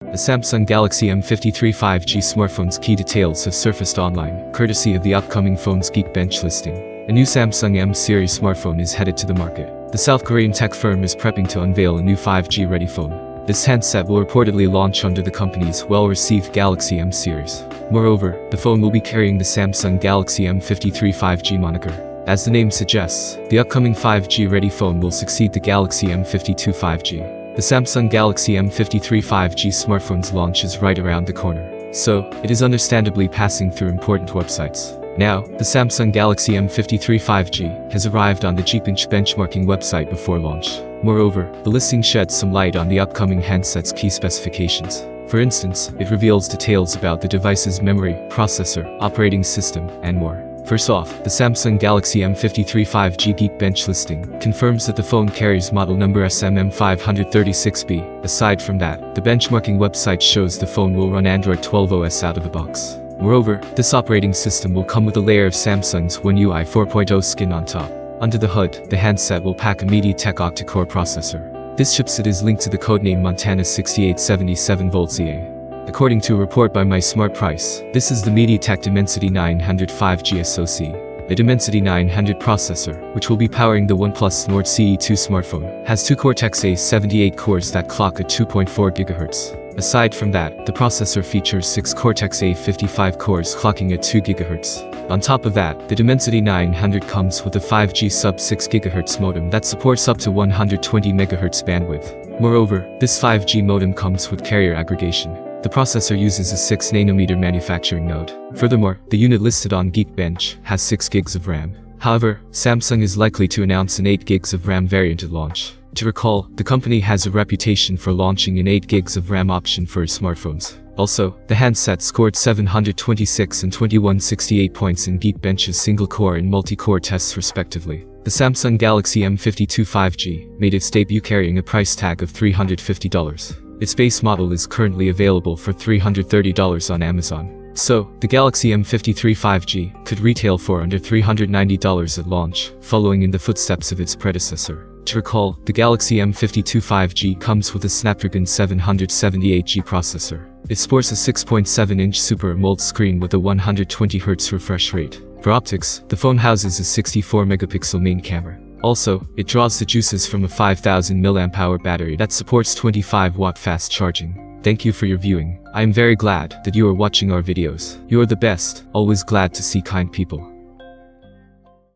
The Samsung Galaxy M53 5G smartphone's key details have surfaced online, courtesy of the upcoming phone's Geekbench listing. A new Samsung M series smartphone is headed to the market. The South Korean tech firm is prepping to unveil a new 5G-ready phone. This handset will reportedly launch under the company's well-received Galaxy M series. Moreover, the phone will be carrying the Samsung Galaxy M53 5G moniker. As the name suggests, the upcoming 5G-ready phone will succeed the Galaxy M52 5G. The Samsung Galaxy M53 5G smartphone's launch is right around the corner, so it is understandably passing through important websites. Now, the Samsung Galaxy M53 5G has arrived on the Geekbench benchmarking website before launch. Moreover, the listing sheds some light on the upcoming handset's key specifications. For instance, it reveals details about the device's memory, processor, operating system, and more. First off, the Samsung Galaxy M53 5G Geekbench listing confirms that the phone carries model number M53B. Aside from that, the benchmarking website shows the phone will run Android 12 OS out of the box. Moreover, this operating system will come with a layer of Samsung's One UI 4.0 skin on top. Under the hood, the handset will pack a MediaTek octa-core processor. This chipset is linked to the codename Montana 6877VZA. According to a report by My Smart Price, this is the MediaTek Dimensity 900 5G SoC. The Dimensity 900 processor, which will be powering the OnePlus Nord CE2 smartphone, has two Cortex-A78 cores that clock at 2.4 GHz. Aside from that, the processor features 6 Cortex-A55 cores clocking at 2 GHz. On top of that, the Dimensity 900 comes with a 5G sub-6 GHz modem that supports up to 120 MHz bandwidth. Moreover, this 5G modem comes with carrier aggregation. The processor uses a 6nm manufacturing node. Furthermore, the unit listed on Geekbench has 6 GB of RAM. However, Samsung is likely to announce an 8 GB of RAM variant at launch. To recall, the company has a reputation for launching an 8 GB of RAM option for its smartphones. Also, the handset scored 726 and 2168 points in Geekbench's single-core and multi-core tests respectively. The Samsung Galaxy M52 5G made its debut carrying a price tag of $350. Its base model is currently available for $330 on Amazon. So, the Galaxy M53 5G could retail for under $390 at launch, following in the footsteps of its predecessor. To recall, the Galaxy M52 5G comes with a Snapdragon 778G processor. It sports a 6.7-inch Super AMOLED screen with a 120Hz refresh rate. For optics, the phone houses a 64-megapixel main camera. Also, it draws the juices from a 5000 mAh battery that supports 25-watt fast charging. Thank you for your viewing. I am very glad that you are watching our videos. You are the best, always glad to see kind people.